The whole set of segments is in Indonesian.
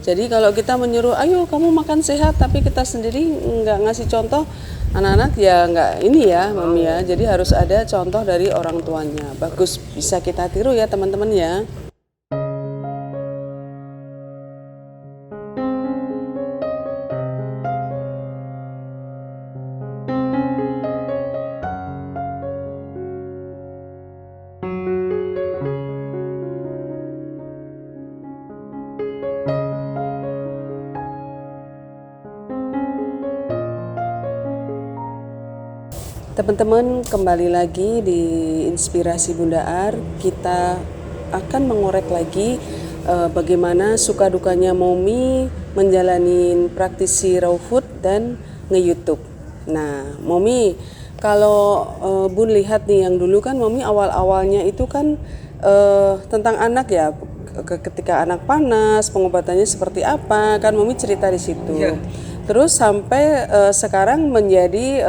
Jadi kalau kita menyuruh, ayo kamu makan sehat, tapi kita sendiri nggak ngasih contoh, anak-anak ya nggak ini ya, Mami ya. Jadi harus ada contoh dari orang tuanya. Bagus, bisa kita tiru ya teman-teman ya. Teman-teman, kembali lagi di Inspirasi Bunda Ar. Kita akan mengorek lagi bagaimana suka dukanya Momi menjalani praktisi raw food dan nge-YouTube. Nah, Momi, kalau Bun lihat nih yang dulu kan Momi awal-awalnya itu kan tentang anak ya, ketika anak panas, pengobatannya seperti apa, kan Momi cerita di situ. Iya. Terus sampai sekarang menjadi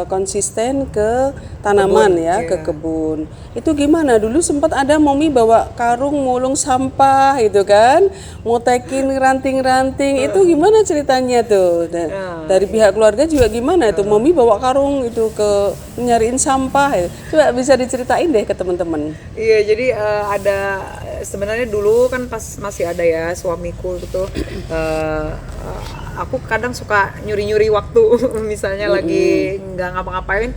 konsisten ke tanaman Kebun, ya, iya. ke kebun. Itu gimana? Dulu sempat ada Momi bawa karung mulung sampah itu kan, motekin ranting-ranting. Itu gimana ceritanya tuh? Dari pihak keluarga juga gimana itu? Momi bawa karung itu ke nyariin sampah. Coba bisa diceritain deh ke teman-teman. Iya, jadi ada sebenarnya dulu kan pas masih ada ya suamiku gitu, aku kadang suka nyuri-nyuri waktu, misalnya lagi nggak ngapa-ngapain,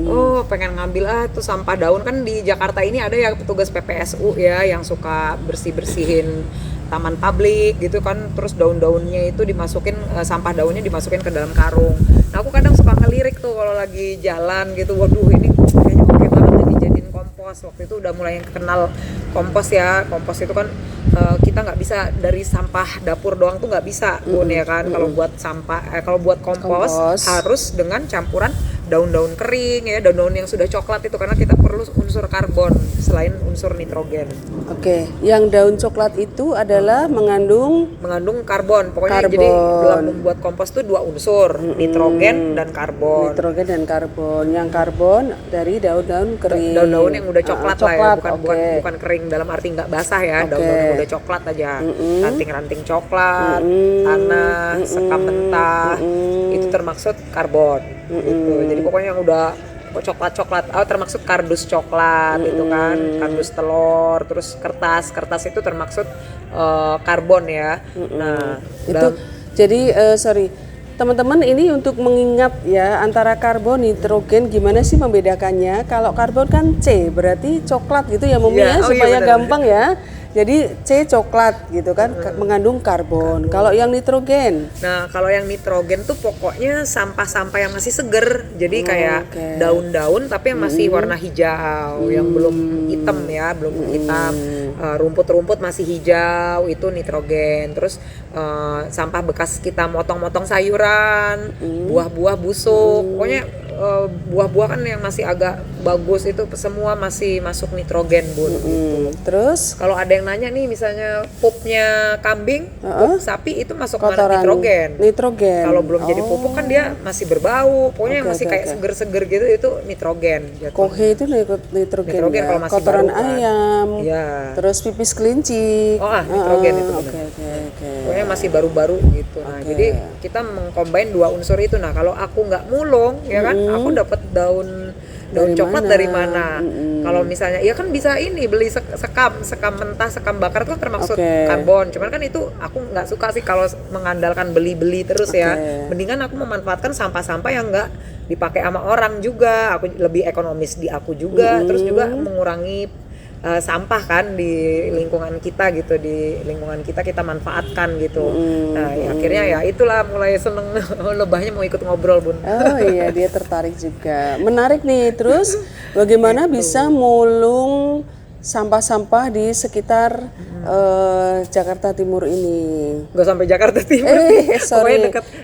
oh pengen ngambil tuh sampah daun. Kan di Jakarta ini ada ya petugas PPSU ya yang suka bersih-bersihin taman publik gitu kan, terus daun-daunnya itu dimasukin, sampah daunnya dimasukin ke dalam karung. Nah aku kadang suka ngelirik tuh kalau lagi jalan gitu, waduh ini kayaknya oke banget nih dijadiin kompos. Waktu itu udah mulai kenal kompos ya. Kompos itu kan kita nggak bisa dari sampah dapur doang tuh nggak bisa, Bun, ya kan. Kalau buat sampah, kalau buat kompos harus dengan campuran daun-daun kering ya, daun-daun yang sudah coklat itu, karena kita perlu unsur karbon selain unsur nitrogen. Oke, yang daun coklat itu adalah mengandung Karbon, pokoknya. Jadi dalam membuat kompos itu dua unsur, nitrogen dan karbon. Nitrogen dan karbon. Yang karbon dari daun-daun kering. Daun-daun yang udah coklat lah ya, bukan kering dalam arti nggak basah ya, daun-daun yang udah coklat aja, ranting-ranting coklat, tanah, sekam mentah, itu termaksud karbon. Gitu. Jadi pokoknya yang udah coklat-coklat, termaksud kardus coklat itu kan, kardus telur, terus kertas itu termaksud karbon ya. Nah, itu jadi sorry teman-teman, ini untuk mengingat ya antara karbon, nitrogen, gimana sih membedakannya? Kalau karbon kan C, berarti coklat gitu ya Momi ya, supaya gampang ya. Jadi C coklat gitu kan, mengandung karbon. Kalau yang nitrogen? Nah, kalau yang nitrogen tuh pokoknya sampah-sampah yang masih seger. Jadi kayak daun-daun tapi yang masih warna hijau, yang belum hitam ya, belum hitam. Rumput-rumput masih hijau, itu nitrogen. Terus sampah bekas kita motong-motong sayuran, buah-buah busuk. Pokoknya buah-buah kan yang masih agak bagus itu semua masih masuk nitrogen, Bun. Gitu. Terus kalau ada yang nanya nih, misalnya pupnya kambing, pup sapi itu masuk mana? Nitrogen. Kalau belum jadi pupuk kan dia masih berbau, pokoknya yang masih kayak seger-seger gitu, itu nitrogen. Kohe itu nitrogen ya? Kalau masih kotoran baru, kan. ayam, Ya. terus pipis kelinci. Nitrogen itu benar. Oke. Pokoknya masih baru-baru gitu. Nah, jadi kita mengcombine dua unsur itu. Nah, kalau aku nggak mulung, ya kan, aku dapat daun coklat dari mana? Kalau misalnya, ya kan bisa ini beli sekam mentah, sekam bakar itu termasuk karbon. Cuman kan itu aku nggak suka sih kalau mengandalkan beli terus ya. Mendingan aku memanfaatkan sampah-sampah yang nggak dipakai sama orang juga. Aku lebih ekonomis di aku juga, terus juga mengurangi sampah kan di lingkungan kita gitu, di lingkungan kita manfaatkan gitu. Nah, akhirnya ya itulah mulai seneng lebahnya mau ikut ngobrol, Bun. Oh iya, dia tertarik juga. Menarik nih. Terus bagaimana bisa mulung sampah-sampah di sekitar Jakarta Timur ini? Gak sampai Jakarta Timur, sorry,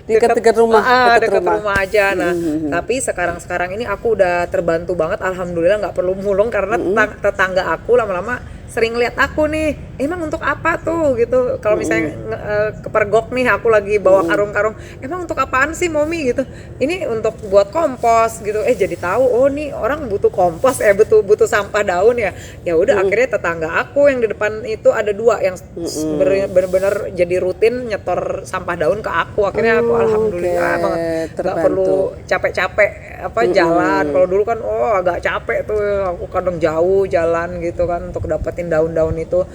dekat rumah, dekat rumah aja. Nah, tapi sekarang ini aku udah terbantu banget, alhamdulillah, nggak perlu mulung karena tetangga aku lama-lama sering lihat aku nih, emang untuk apa tuh gitu. Kalau misalnya kepergok nih aku lagi bawa karung-karung, emang untuk apaan sih Momi gitu. Ini untuk buat kompos gitu. Jadi tahu oh nih orang butuh kompos butuh sampah daun ya. Ya udah akhirnya tetangga aku yang di depan itu ada 2 yang bener-bener jadi rutin nyetor sampah daun ke aku. Akhirnya aku alhamdulillah banget nggak perlu capek-capek jalan. Kalau dulu kan agak capek tuh, aku kadang jauh jalan gitu kan untuk dapetin daun-daun itu.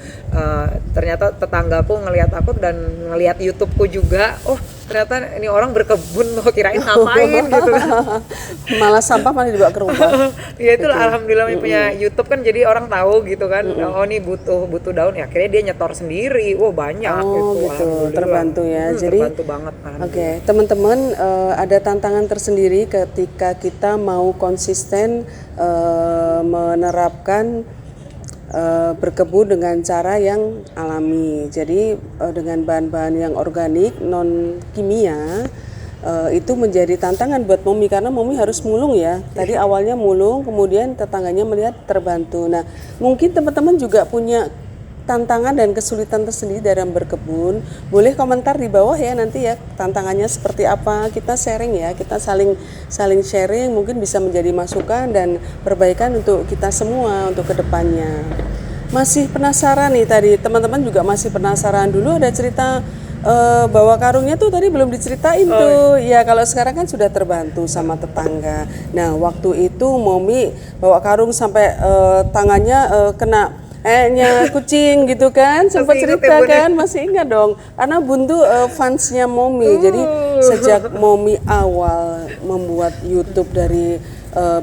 Ternyata tetanggaku ngelihat aku dan ngelihat YouTubeku juga, ternyata ini orang berkebun, kirain ngapain gitu kan. Malah sampah malah dibawa ke rumah. Ya itulah alhamdulillah punya YouTube kan, jadi orang tahu gitu kan. Oh nih butuh daun ya, akhirnya dia nyetor sendiri. Banyak gitu. Terbantu ya. Jadi terbantu banget. Oke, teman-teman, ada tantangan tersendiri ketika kita mau konsisten menerapkan berkebun dengan cara yang alami. Jadi dengan bahan-bahan yang organik, non kimia, itu menjadi tantangan buat Momi karena Momi harus mulung ya. Tadi awalnya mulung, kemudian tetangganya melihat terbantu. Nah, mungkin teman-teman juga punya tantangan dan kesulitan tersendiri dalam berkebun. Boleh komentar di bawah ya nanti ya, tantangannya seperti apa. Kita sharing ya, kita saling sharing, mungkin bisa menjadi masukan dan perbaikan untuk kita semua untuk kedepannya. Masih penasaran nih tadi, teman-teman juga masih penasaran. Dulu ada cerita bawa karungnya tuh tadi belum diceritain tuh. Ya kalau sekarang kan sudah terbantu sama tetangga. Nah waktu itu Momi bawa karung sampai tangannya kena kucing gitu kan, sempat cerita kan, masih ingat dong karena Buntu fansnya Momi. Jadi sejak Momi awal membuat YouTube dari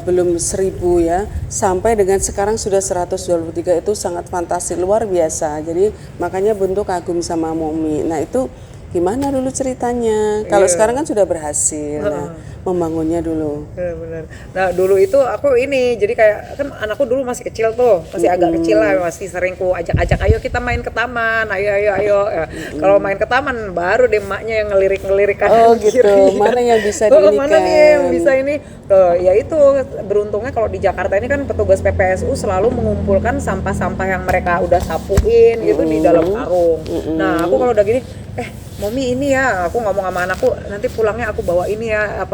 belum 1000 ya sampai dengan sekarang sudah 123, itu sangat fantastis, luar biasa. Jadi makanya Buntu kagum sama Momi. Nah itu gimana dulu ceritanya? Kalau sekarang kan sudah berhasil. Nah, membangunnya dulu. Benar. Nah dulu itu aku jadi kayak kan anakku dulu masih kecil tuh, masih agak kecil lah, masih sering ku ajak-ajak, ayo kita main ke taman, ayo. Ya. Kalau main ke taman baru deh emaknya yang ngelirik kanan gitu. kiri. Mana yang bisa diinikan? Mana nih yang bisa ini? Ya itu beruntungnya kalau di Jakarta ini kan petugas PPSU selalu mengumpulkan sampah-sampah yang mereka udah sapuin gitu di dalam karung. Nah aku kalau udah gini, Momi ini ya, aku ngomong sama anakku, nanti pulangnya aku bawa ini ya,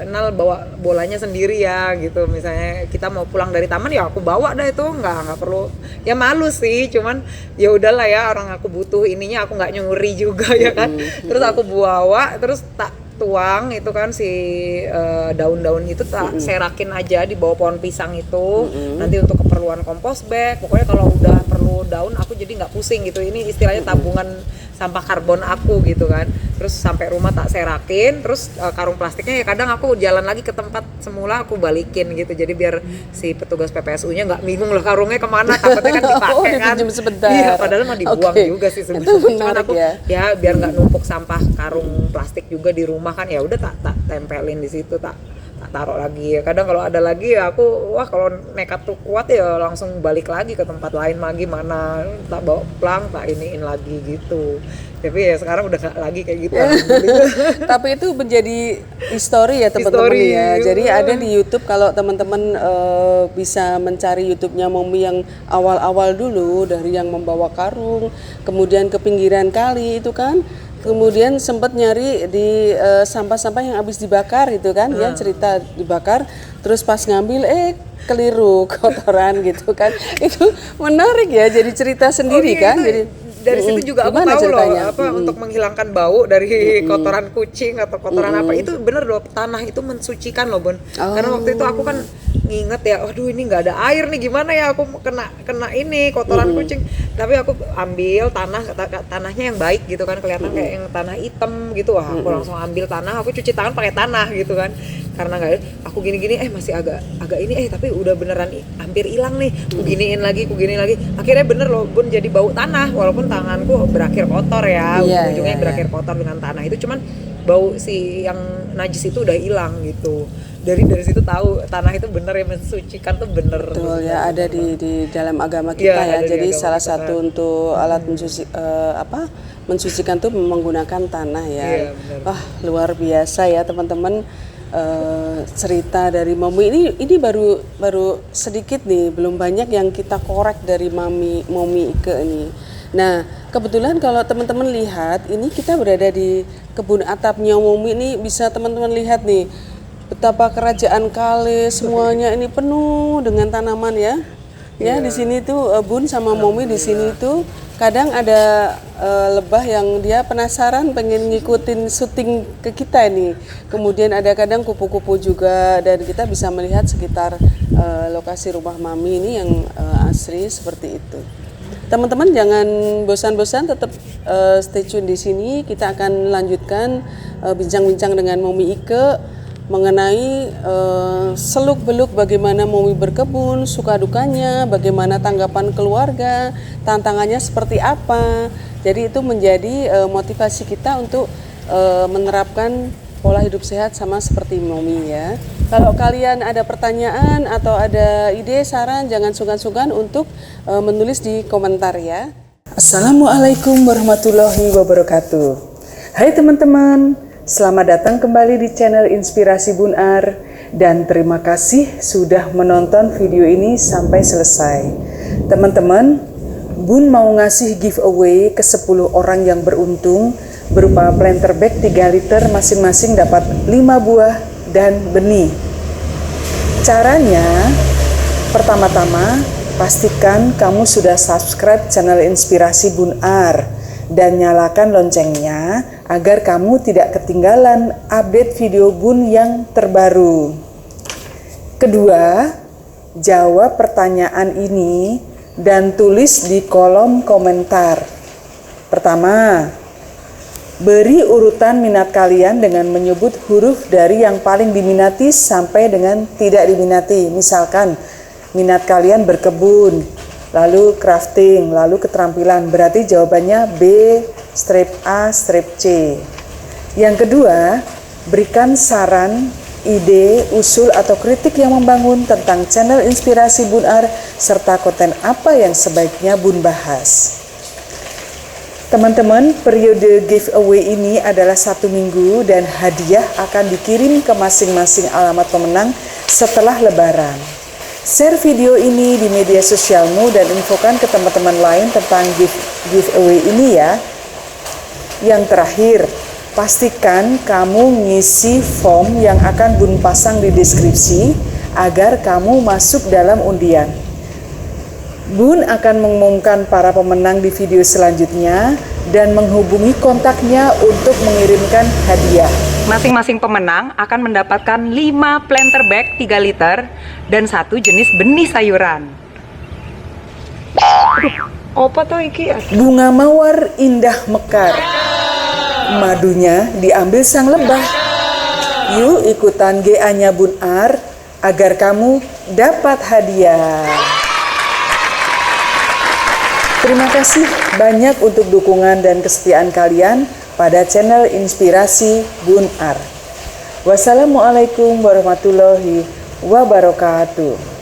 Nal bawa bolanya sendiri ya gitu. Misalnya kita mau pulang dari taman ya aku bawa dah itu, nggak perlu. Ya malu sih, cuman ya udahlah ya, orang aku butuh ininya, aku nggak nyuri juga ya kan. Terus aku bawa, terus tak tuang itu kan si daun-daun itu tak serakin aja di bawah pohon pisang itu, nanti untuk keperluan kompos bag. Pokoknya kalau udah perlu daun aku jadi nggak pusing gitu. Ini istilahnya tabungan sampah karbon aku gitu kan. Terus sampai rumah tak serakin, terus karung plastiknya ya kadang aku jalan lagi ke tempat semula aku balikin gitu. Jadi biar si petugas PPSU-nya nggak bingung lah karungnya kemana, takutnya kan dipakai kan. Sebentar. Iya, padahal mah dibuang juga sih sebenarnya. Cuman aku ya biar nggak numpuk sampah karung plastik juga di rumah kan, ya udah tak tempelin di situ, tak taruh lagi. Kadang kalau ada lagi ya aku kalau nekat tuh kuat ya langsung balik lagi ke tempat lain lagi, mana tak bawa pulang tak iniin lagi gitu. Tapi ya sekarang udah nggak lagi kayak gitu. Tapi itu menjadi histori ya teman-teman ya. Jadi ada di YouTube, kalau teman-teman bisa mencari YouTube-nya Momi yang awal-awal dulu, dari yang membawa karung, kemudian ke pinggiran kali itu kan. Kemudian sempat nyari di sampah-sampah yang habis dibakar itu kan, dia cerita dibakar, terus pas ngambil keliru kotoran gitu kan. Itu menarik ya, jadi cerita sendiri kan. Jadi dari situ juga aku tahu ceritanya? Loh untuk menghilangkan bau dari kotoran kucing atau kotoran apa, itu bener loh, tanah itu mensucikan loh Bun. Karena waktu itu aku kan nginget ya, aduh ini nggak ada air nih, gimana ya aku kena ini kotoran kucing. Tapi aku ambil tanahnya yang baik gitu kan, kelihatan kayak yang tanah hitam gitu. Wah aku langsung ambil tanah, aku cuci tangan pakai tanah gitu kan. Karena nggak, aku gini-gini masih agak ini tapi udah beneran hampir hilang nih. Ku giniin lagi. Akhirnya bener loh Bun, jadi bau tanah walaupun tanganku berakhir kotor ya. Ujungnya berakhir kotor dengan tanah itu, cuman bau si yang najis itu udah hilang gitu. Dari situ tahu tanah itu bener ya, mensucikan tuh bener. Betul ya, ada di dalam agama kita ya. Jadi salah satu untuk alat mensucikan tuh menggunakan tanah ya. Wah luar biasa ya teman-teman. cerita dari Momi ini baru sedikit nih, belum banyak yang kita korek dari Momi Ike ini. Nah, kebetulan kalau teman-teman lihat, ini kita berada di kebun atapnya Momi ini, bisa teman-teman lihat nih betapa kerajaan Kale semuanya ini penuh dengan tanaman ya. Ya, di sini tuh Bun sama Momi di sini tuh kadang ada lebah yang dia penasaran pengen ngikutin syuting ke kita ini. Kemudian ada kadang kupu-kupu juga, dan kita bisa melihat sekitar lokasi rumah Mami ini yang asri seperti itu. Teman-teman jangan bosan-bosan, tetap stay tune di sini. Kita akan lanjutkan bincang-bincang dengan Momi Ike mengenai seluk-beluk bagaimana Momi berkebun, suka dukanya, bagaimana tanggapan keluarga, tantangannya seperti apa. Jadi itu menjadi motivasi kita untuk menerapkan pola hidup sehat sama seperti Momi ya. Kalau kalian ada pertanyaan atau ada ide, saran, jangan sungkan-sungkan untuk menulis di komentar ya. Assalamualaikum warahmatullahi wabarakatuh. Hai teman-teman. Selamat datang kembali di channel Inspirasi Bun Ar, dan terima kasih sudah menonton video ini sampai selesai. Teman-teman, Bun mau ngasih giveaway ke 10 orang yang beruntung berupa planter bag 3 liter, masing-masing dapat 5 buah dan benih. Caranya, pertama-tama pastikan kamu sudah subscribe channel Inspirasi Bun Ar dan nyalakan loncengnya agar kamu tidak ketinggalan update video Bun yang terbaru. Kedua, jawab pertanyaan ini dan tulis di kolom komentar. Pertama, beri urutan minat kalian dengan menyebut huruf dari yang paling diminati sampai dengan tidak diminati. Misalkan, minat kalian berkebun, lalu crafting, lalu keterampilan, berarti jawabannya B, strip A, strip C. Yang kedua, berikan saran, ide, usul atau kritik yang membangun tentang channel Inspirasi Bun Ar serta konten apa yang sebaiknya Bun bahas. Teman-teman, periode giveaway ini adalah 1 minggu dan hadiah akan dikirim ke masing-masing alamat pemenang setelah Lebaran. Share video ini di media sosialmu dan infokan ke teman-teman lain tentang giveaway ini ya. Yang terakhir, pastikan kamu ngisi form yang akan Bun pasang di deskripsi agar kamu masuk dalam undian. Bun akan mengumumkan para pemenang di video selanjutnya dan menghubungi kontaknya untuk mengirimkan hadiah. Masing-masing pemenang akan mendapatkan 5 planter bag 3 liter dan 1 jenis benih sayuran. Apa tuh iki? Bunga mawar indah mekar, madunya diambil sang lebah. Yuk ikutan GA-nya Bun Ar agar kamu dapat hadiah. Terima kasih banyak untuk dukungan dan kesetiaan kalian pada channel Inspirasi Bun Ar. Wassalamualaikum warahmatullahi wabarakatuh.